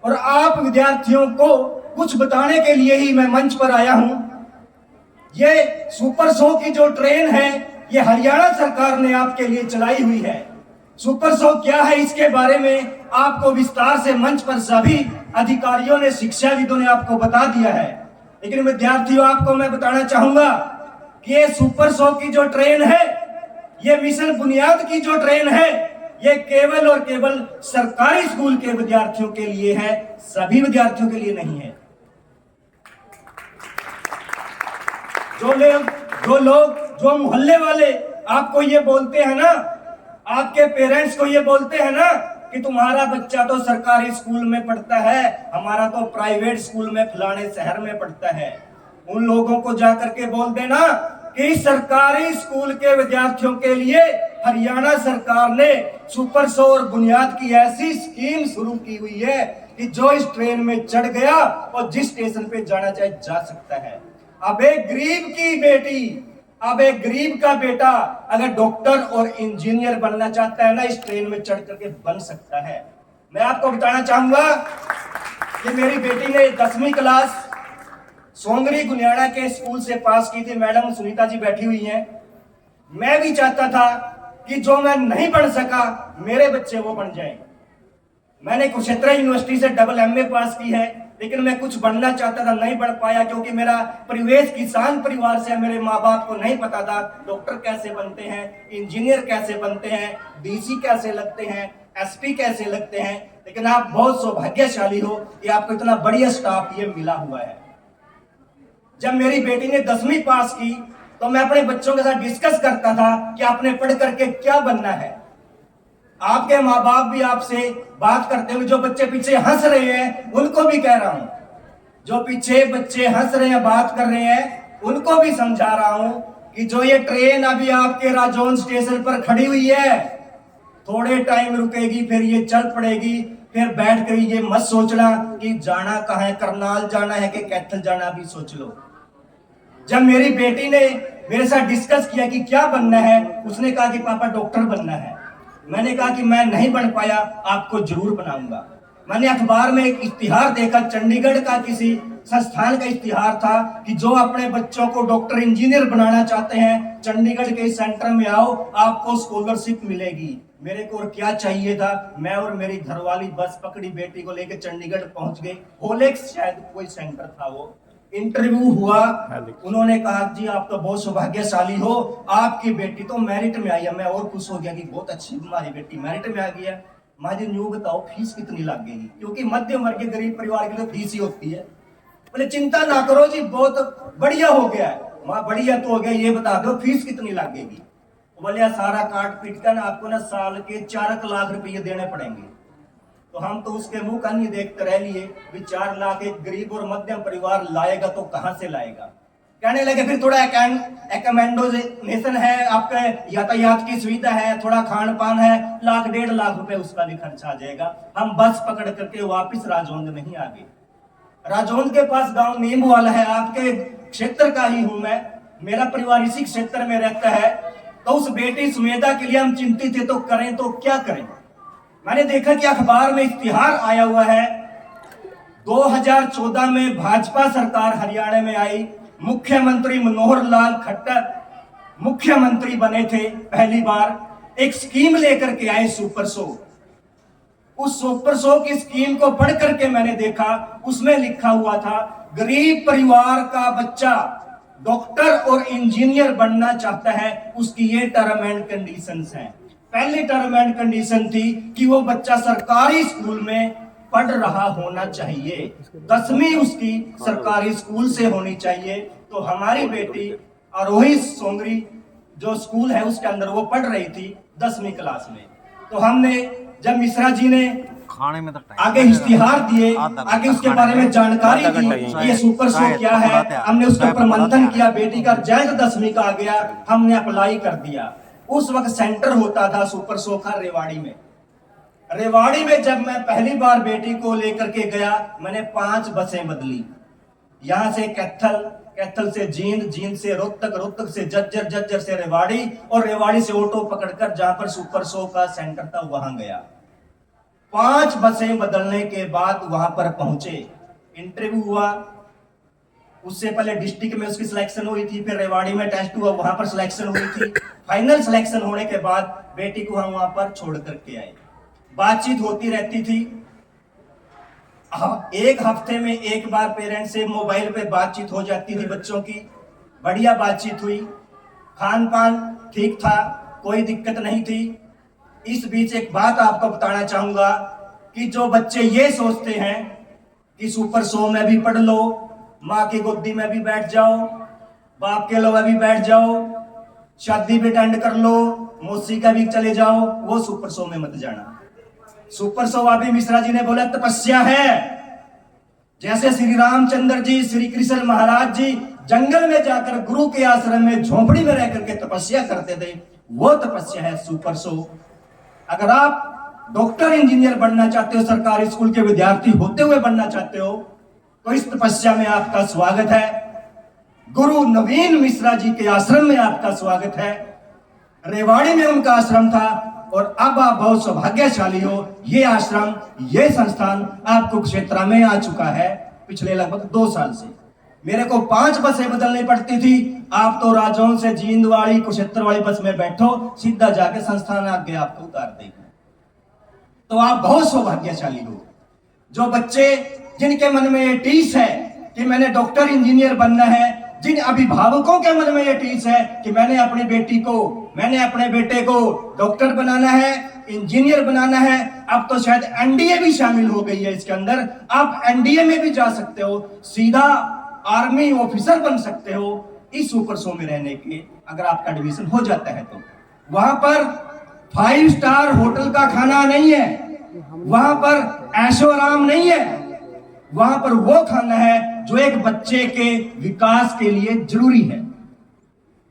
और आप विद्यार्थियों को कुछ बताने के लिए ही मैं मंच पर आया हूं। ये सुपर 100 की जो ट्रेन है ये हरियाणा सरकार ने आपके लिए चलाई हुई है। सुपर 100 क्या है इसके बारे में आपको विस्तार से मंच पर सभी अधिकारियों ने, शिक्षाविदों ने आपको बता दिया है। लेकिन विद्यार्थियों, आपको मैं बताना चाहूंगा कि ये सुपर 100 की जो ट्रेन है, ये मिशन बुनियाद की जो ट्रेन है, ये केवल और केवल सरकारी स्कूल के विद्यार्थियों के लिए है, सभी विद्यार्थियों के लिए नहीं है। जो मोहल्ले वाले आपको ये बोलते हैं ना, आपके पेरेंट्स को ये बोलते हैं ना कि तुम्हारा बच्चा तो सरकारी स्कूल में पढ़ता है, हमारा तो प्राइवेट स्कूल में फलाने शहर में पढ़ता है, उन लोगों को जाकर के बोल देना कि सरकारी स्कूल के विद्यार्थियों के लिए हरियाणा सरकार ने सुपर 100 और बुनियाद की ऐसी स्कीम शुरू की हुई है कि जो इस ट्रेन में चढ़ गया और जिस स्टेशन पे जाना चाहे जा सकता है। अब एक गरीब की बेटी, अब एक गरीब का बेटा अगर डॉक्टर और इंजीनियर बनना चाहता है ना, इस ट्रेन में चढ़ करके बन सकता है। मैं आपको बताना चाहूंगा कि मेरी बेटी ने 10वीं क्लास सोंगरी गुनियाड़ा के स्कूल से पास की थी। मैडम सुनीता जी बैठी हुई हैं। मैं भी चाहता था कि जो मैं नहीं पढ़ सका मेरे बच्चे वो बन जाएं। मैंने कुरुक्षेत्र यूनिवर्सिटी से डबल MA पास की है, लेकिन मैं कुछ बनना चाहता था, नहीं बढ़ पाया क्योंकि मेरा परिवेश किसान परिवार से, मेरे माँ बाप को नहीं पता था डॉक्टर कैसे बनते हैं, इंजीनियर कैसे बनते हैं, DC कैसे लगते हैं, SP कैसे लगते हैं। लेकिन आप बहुत सौभाग्यशाली हो कि आपको इतना बढ़िया स्टाफ ये मिला हुआ है। जब मेरी बेटी ने 10वीं पास की तो मैं अपने बच्चों के साथ डिस्कस करता था कि आपने पढ़ करके क्या बनना है। आपके माँ बाप भी आपसे बात करते हुए, जो बच्चे पीछे हंस रहे हैं उनको भी कह रहा हूं, जो पीछे बच्चे हंस रहे हैं, बात कर रहे हैं, उनको भी समझा रहा हूं कि जो ये ट्रेन अभी आपके राजौंद स्टेशन पर खड़ी हुई है, थोड़े टाइम रुकेगी, फिर ये चल पड़ेगी। फिर बैठ कर ये मत सोचना कि जाना कहाँ है, करनाल जाना है कि कैथल जाना, भी सोच लो। जब मेरी बेटी ने मेरे साथ डिस्कस किया कि क्या बनना है, उसने कहा कि पापा डॉक्टर बनना है। मैंने कहा कि मैं नहीं बन पाया, आपको जरूर बनाऊंगा। मैंने अखबार में एक इश्तिहार देखा, चंडीगढ़ का किसी संस्थान का इश्तिहार था कि जो अपने बच्चों को डॉक्टर इंजीनियर बनाना चाहते हैं, चंडीगढ़ के सेंटर में आओ, आपको स्कॉलरशिप मिलेगी। मेरे को और क्या चाहिए था, मैं और मेरी घरवाली बस पकड़ी, बेटी को लेकर चंडीगढ़ पहुंच गए। होलेक्स शायद कोई सेंटर था, वो इंटरव्यू हुआ। उन्होंने कहा जी आप तो बहुत सौभाग्यशाली हो, आपकी बेटी तो मेरिट में आई है। मैं और खुश हो गया कि बहुत अच्छी हमारी बेटी मेरिट में आ गई है। माँ जी न्यू बताओ फीस कितनी लगेगी, क्योंकि मध्यम वर्गीय गरीब परिवार के लिए फीस ही होती है। बोले चिंता ना करो जी, बहुत बढ़िया हो गया है। माँ बढ़िया तो हो गया, ये बता दो फीस कितनी लगेगी। बोले सारा काट पीट कर ना आपको ना साल के 4 लाख रुपये देने पड़ेंगे। तो हम तो उसके मुंह का नहीं देखते रह लिए, भी 4 लाख एक गरीब और मध्यम परिवार लाएगा तो कहां से लाएगा। कहने लगे फिर थोड़ा एकोमोडेशन है, आपके यातायात की सुविधा है, थोड़ा खान पान है, 1-1.5 लाख रुपए उसका भी खर्चा आ जाएगा। हम बस पकड़ करके वापिस राजौंद नहीं आ गए। राजौंद के पास गांव नींबू वाला है, आपके क्षेत्र का ही हूं मैं, मेरा परिवार इसी क्षेत्र में रहता है। तो उस बेटी सुमेधा के लिए हम चिंतित थे, तो करें तो क्या करें। मैंने देखा कि अखबार में इश्तिहार आया हुआ है, 2014 में भाजपा सरकार हरियाणा में आई, मुख्यमंत्री मनोहर लाल खट्टर मुख्यमंत्री बने थे पहली बार, एक स्कीम लेकर के आए सुपर 100। उस सुपर 100 की स्कीम को पढ़ करके मैंने देखा, उसमें लिखा हुआ था गरीब परिवार का बच्चा डॉक्टर और इंजीनियर बनना चाहता है, उसकी ये टर्म एंड कंडीशंस हैं। पहली टर्म एंड कंडीशन थी कि वो बच्चा सरकारी स्कूल में पढ़ रहा होना चाहिए, 10वीं उसकी सरकारी स्कूल से होनी चाहिए। तो हमारी बेटी आरोही सोंगरी जो स्कूल है उसके अंदर वो पढ़ रही थी 10वीं क्लास में। तो हमने जब मिश्रा जी ने खाने में आगे इश्तिहार दिए, आगे उसके बारे में जानकारी दी कि ये सुपर 100 क्या है, हमने उसके ऊपर मंथन किया, बेटी का रिजल्ट 10वीं का आ गया, हमने अप्लाई कर दिया। उस वक्त सेंटर होता था सुपर 100 का रेवाड़ी में। रेवाड़ी में जब मैं पहली बार बेटी को लेकर के गया, मैंने 5 बसें बदली, यहां से कैथल, कैथल से जींद, जींद से रोहतक, रोहतक से जज्जर, जज्जर से रेवाड़ी, और रेवाड़ी से ऑटो पकड़कर जहां पर सुपर 100 का सेंटर था वहां गया। 5 बसें बदलने के बाद वहां पर पहुंचे, इंटरव्यू हुआ, उससे पहले डिस्ट्रिक्ट में उसकी सिलेक्शन हुई थी, फिर रेवाड़ी में टेस्ट हुआ, वहां पर सिलेक्शन हुई थी। फाइनल सिलेक्शन होने के बाद बेटी को हम वहां पर छोड़ करके आए। बातचीत होती रहती थी, एक हफ्ते में एक बार पेरेंट्स से मोबाइल पे बातचीत हो जाती थी बच्चों की, बढ़िया बातचीत हुई, खान पान ठीक था, कोई दिक्कत नहीं थी। इस बीच एक बात आपको बताना चाहूंगा कि जो बच्चे ये सोचते हैं कि सुपर 100 में भी पढ़ लो, माँ की गोदी में भी बैठ जाओ, बाप के लोग भी बैठ जाओ, शादी भी अटेंड कर लो, मौसी का भी चले जाओ, वो सुपर 100 में मत जाना। सुपर 100 अभी मिश्रा जी ने बोला तपस्या है। जैसे श्री रामचंद्र जी, श्री कृष्ण महाराज जी जंगल में जाकर गुरु के आश्रम में झोपड़ी में रह करके तपस्या करते थे, वो तपस्या है सुपर 100। अगर आप डॉक्टर इंजीनियर बनना चाहते हो, सरकारी स्कूल के विद्यार्थी होते हुए बनना चाहते हो, तो इस तपस्या में आपका स्वागत है। गुरु नवीन मिश्रा जी के आश्रम में आपका स्वागत है। रेवाड़ी में उनका आश्रम था और अब आप बहुत सौभाग्यशाली हो, ये आश्रम, ये संस्थान आपको क्षेत्र में आ चुका है। पिछले लगभग 2 साल से मेरे को 5 बसें बदलनी पड़ती थी, आप तो राजौन से जींद वाली, कुरुक्षेत्र वाली बस में बैठो, सीधा जाके संस्थान आगे आपको उतार देगा। तो आप बहुत सौभाग्यशाली हो। जो बच्चे जिनके मन में ये टीस है कि मैंने डॉक्टर इंजीनियर बनना है, जिन अभिभावकों के मन में ये टीस है कि मैंने अपनी बेटी को, मैंने अपने बेटे को डॉक्टर बनाना है, इंजीनियर बनाना है, अब तो शायद एनडीए भी शामिल हो गई है इसके अंदर, आप एनडीए में भी जा सकते हो, सीधा आर्मी ऑफिसर बन सकते हो इस सुपर 100 में रहने के, अगर आपका एडमिशन हो जाता है तो। वहां पर 5 स्टार होटल का खाना नहीं है, वहां पर ऐशो आराम नहीं है, वहां पर वो खाना है जो एक बच्चे के विकास के लिए जरूरी है।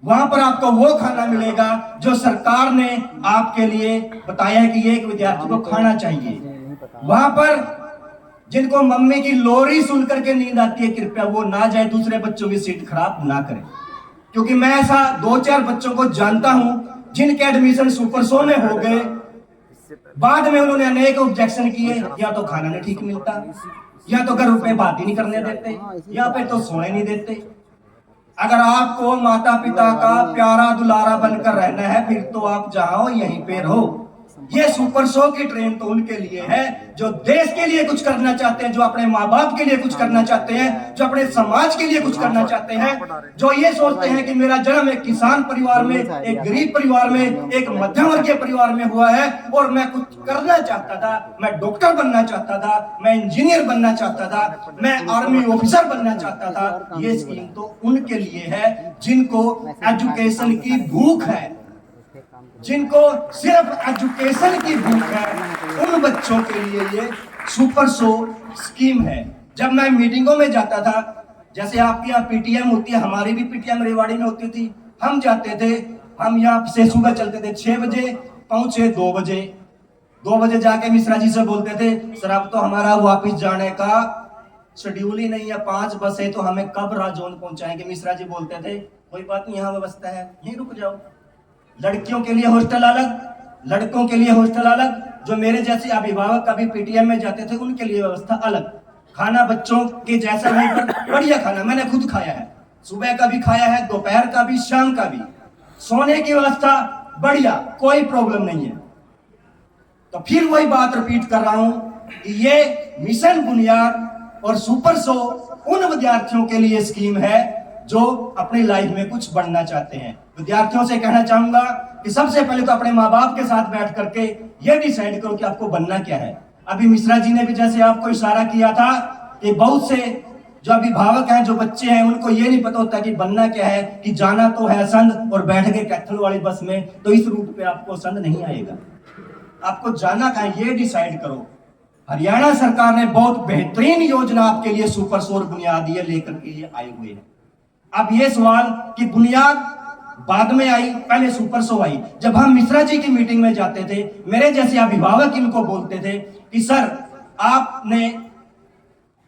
वहां पर आपको वो खाना मिलेगा जो सरकार ने आपके लिए बताया है कि ये एक विद्यार्थी को खाना चाहिए। वहां पर जिनको मम्मी की लोरी सुन करके नींद आती है, कृपया वो ना जाए, दूसरे बच्चों की सीट खराब ना करें, क्योंकि मैं ऐसा 2-4 बच्चों को जानता हूं जिनके एडमिशन सुपर 100 में हो गए, बाद में उन्होंने अनेक ऑब्जेक्शन किए, या तो खाना नहीं ठीक मिलता, या तो घर पे बात ही नहीं करने देते, या पे तो सोने नहीं देते। अगर आपको माता पिता का प्यारा दुलारा बनकर रहना है, फिर तो आप जाओ यहीं पे रहो। ये सुपर 100 की ट्रेन तो उनके लिए है जो देश के लिए कुछ करना चाहते हैं, जो अपने माँ बाप के लिए कुछ करना चाहते हैं, जो अपने समाज के लिए कुछ करना चाहते हैं, जो ये सोचते हैं कि मेरा जन्म एक किसान परिवार में, एक गरीब परिवार में, एक मध्यम वर्गीय परिवार में हुआ है और मैं कुछ करना चाहता था, मैं डॉक्टर बनना चाहता था, मैं इंजीनियर बनना चाहता था, मैं आर्मी ऑफिसर बनना चाहता था। ये स्कीम तो उनके लिए है जिनको एजुकेशन की भूख है, जिनको सिर्फ एजुकेशन की भूख है, उन बच्चों के लिए ये सुपर 100 स्कीम है। जब मैं मीटिंगों में जाता था, जैसे आपकी यहाँ पीटीएम होती है, हमारी भी पीटीएम रेवाड़ी में होती थी, हम जाते थे, हम यहाँ से सुबह चलते थे 6 बजे, पहुंचे 2 बजे, 2 बजे जाके मिश्रा जी से बोलते थे, सर अब तो हमारा वापिस जाने का शेड्यूल ही नहीं है, 5 बसें तो हमें कब राजौन पहुंचाएंगे। मिश्रा जी बोलते थे कोई बात नहीं, यहाँ व्यवस्था है, यहीं रुक जाओ। लड़कियों के लिए हॉस्टल अलग, लड़कों के लिए हॉस्टल अलग, जो मेरे जैसे अभिभावक कभी पीटीएम में जाते थे उनके लिए व्यवस्था अलग। खाना बच्चों के जैसा वहीं पर बढ़िया खाना, मैंने खुद खाया है, सुबह का भी खाया है, दोपहर का भी, शाम का भी। सोने की व्यवस्था बढ़िया, कोई प्रॉब्लम नहीं है। तो फिर वही बात रिपीट कर रहा हूं कि ये मिशन बुनियाद और सुपर 100 उन विद्यार्थियों के लिए स्कीम है जो अपनी लाइफ में कुछ बनना चाहते हैं। विद्यार्थियों से कहना चाहूंगा कि सबसे पहले तो अपने माँ बाप के साथ बैठ करके ये डिसाइड करो कि आपको बनना क्या है। अभी मिश्रा जी ने भी जैसे आपको इशारा किया था कि बहुत से जो अभिभावक हैं, जो बच्चे हैं, उनको ये नहीं पता होता कि बनना क्या है, कि जाना तो है संध और बैठ के कैथल वाली बस में, तो इस रूट पे आपको संध नहीं आएगा, आपको जाना कहाँ है ये डिसाइड करो। हरियाणा सरकार ने बहुत बेहतरीन योजना आपके लिए सुपर 100 बुनियाद ये लेकर के ये आए हुए हैं। अब ये सवाल कि बुनियाद बाद में आई, पहले सुपर 100 आई। जब हम मिश्रा जी की मीटिंग में जाते थे, मेरे जैसे अभिभावक इनको बोलते थे कि सर आपने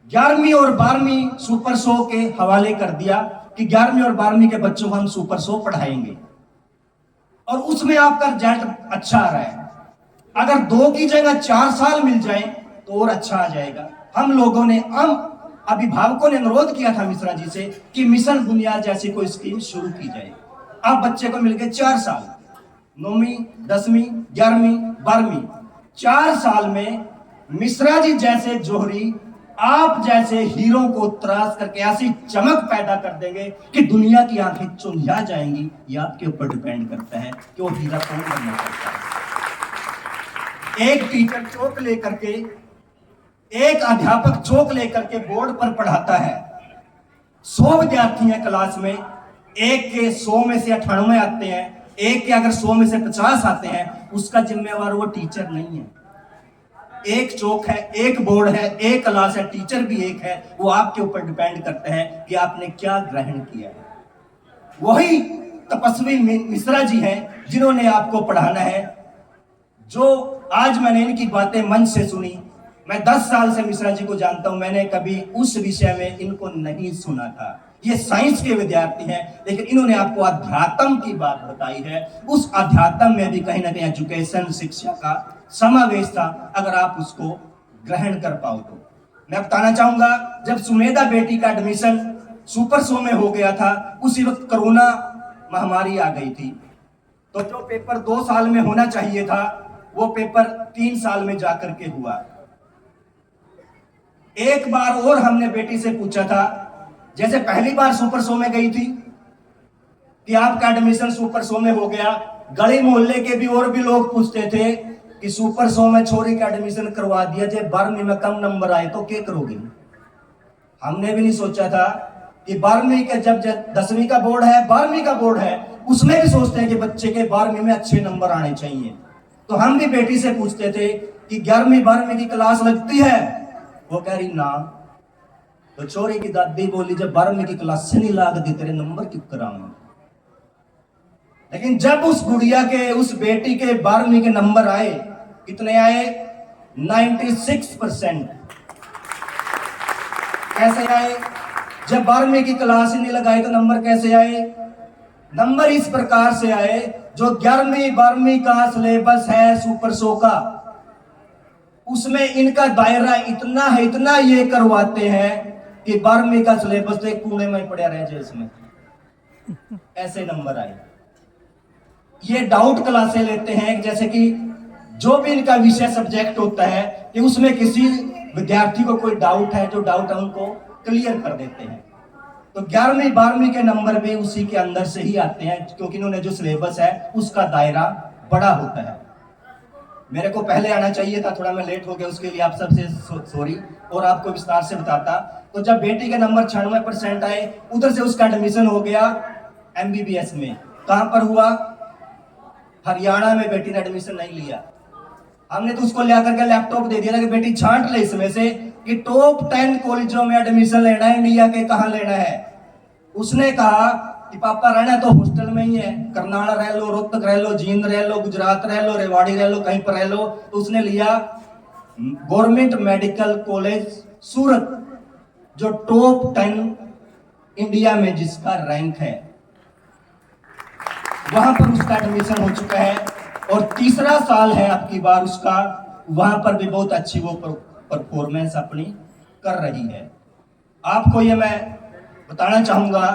11वीं और 12वीं सुपर 100 के हवाले कर दिया कि 11वीं और 12वीं के बच्चों को हम सुपर 100 पढ़ाएंगे और उसमें आपका रिजल्ट अच्छा आ रहा है। अगर 2 की जगह 4 साल मिल जाए तो और अच्छा आ जाएगा। हम अभिभावकों ने अनुरोध किया था मिश्रा जी से कि मिशन बुनियाद जैसी कोई स्कीम शुरू की जाए। अब बच्चे को मिल गए 4 साल, 9वीं 10वीं 11वीं 12वीं, 4 साल में मिश्रा जी जैसे जोहरी आप जैसे हीरो को त्रास करके ऐसी चमक पैदा कर देंगे कि दुनिया की आंखें चुंधिया जाएंगी। ये आपके ऊपर डिपेंड करता है कि वो हीरा कौन बनना चाहता है। एक टीचर चौक लेकर के, एक अध्यापक चौक लेकर के बोर्ड पर पढ़ाता है। 100 विद्यार्थी हैं क्लास में, एक के 100 में से 98 आते हैं, एक के अगर 100 में से 50 आते हैं, उसका जिम्मेवार वो टीचर नहीं है। एक चौक है, एक बोर्ड है, एक क्लास है, टीचर भी एक है। वो आपके ऊपर डिपेंड करता है कि आपने क्या ग्रहण किया है। वही तपस्वी मिश्रा जी हैं जिन्होंने आपको पढ़ाना है। जो आज मैंने इनकी बातें मन से सुनी, मैं 10 साल से मिश्रा जी को जानता हूं, मैंने कभी उस विषय में इनको नहीं सुना था। ये साइंस के विद्यार्थी हैं, लेकिन इन्होंने आपको अध्यात्म की बात बताई है। उस अध्यात्म में भी कहीं ना कहीं एजुकेशन, शिक्षा का समावेश था। अगर आप उसको ग्रहण कर पाओ तो मैं बताना चाहूंगा, जब सुमेधा बेटी का एडमिशन सुपर 100 में हो गया था, उसी वक्त कोरोना महामारी आ गई थी। तो जो पेपर 2 साल में होना चाहिए था, वो पेपर 3 साल में जाकर के हुआ। एक बार और हमने बेटी से पूछा था, जैसे पहली बार सुपर 100 में गई थी कि आपका एडमिशन सुपर 100 में हो गया, गली मोहल्ले के भी और भी लोग पूछते थे कि सुपर 100 में छोरी का एडमिशन करवा दिया, जब 12वीं में कम नंबर आए तो क्या करोगे। हमने भी नहीं सोचा था कि 12वीं के जब 10वीं का बोर्ड है, 12वीं का बोर्ड है, उसमें भी सोचते हैं कि बच्चे के 12वीं में अच्छे नंबर आने चाहिए। तो हम भी बेटी से पूछते थे कि 11वीं 12वीं की क्लास लगती है, वो कह रही ना। तो छोरी की दादी बोली, जब 12वीं की क्लास से नहीं लागती तेरे नंबर क्यों कराऊंगा। लेकिन जब उस गुड़िया के, उस बेटी के 12वीं के नंबर आए, कितने आए? 96%। कैसे आए? जब 12वीं की क्लास ही नहीं लगाई तो नंबर कैसे आए? नंबर इस प्रकार से आए, जो 11वीं 12वीं का सिलेबस है सुपर 100 का, उसमें इनका दायरा इतना है, इतना ये करवाते हैं कि 12वीं का सिलेबस तो एक कूड़े में पड़ा रह जाए, इसमें ऐसे नंबर आए। ये डाउट क्लासें लेते हैं, जैसे कि जो भी इनका विषय सब्जेक्ट होता है कि उसमें किसी विद्यार्थी को कोई डाउट है, जो डाउट है उनको क्लियर कर देते हैं। तो 11वीं 12वीं के नंबर भी उसी के अंदर से ही आते हैं, क्योंकि इन्होंने जो सिलेबस है उसका दायरा बड़ा होता है। मेरे को पहले आना चाहिए था, थोड़ा मैं लेट हो गया, उसके लिए आप सबसे सॉरी, और आपको विस्तार से बताता। तो जब बेटी के नंबर 96% आए, उधर से उसका एडमिशन हो गया MBBS में। कहां पर हुआ? हरियाणा में। बेटी ने एडमिशन नहीं लिया, हमने तो उसको ले करके लैपटॉप दे दिया था कि बेटी छांट ले इसमें से कि टॉप 10 कॉलेजों में एडमिशन लेना है, इंडिया के कहां लेना है। उसने कहा कि पापा रहना तो हॉस्टल में ही है, करनाल रह लो, रोहतक रह लो, जींद रह लो, गुजरात रह लो, रेवाड़ी रह लो, कहीं पर रह लो। तो उसने लिया गवर्नमेंट मेडिकल कॉलेज सूरत, जो टॉप 10 इंडिया में जिसका रैंक है, वहां पर उसका एडमिशन हो चुका है। और तीसरा साल है अब की बार उसका, वहां पर भी बहुत अच्छी वो परफॉर्मेंस अपनी कर रही है। आपको ये मैं बताना चाहूंगा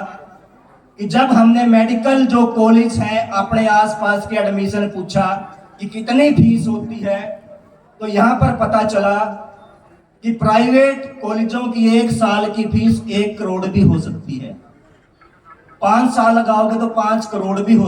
कि जब हमने मेडिकल जो कॉलेज है अपने आसपास के एडमिशन पूछा कि कितनी फीस होती है, तो यहां पर पता चला कि प्राइवेट कॉलेजों की 1 साल की फीस 1 करोड़ भी हो सकती है। 5 साल लगाओगे तो 5 करोड़ भी हो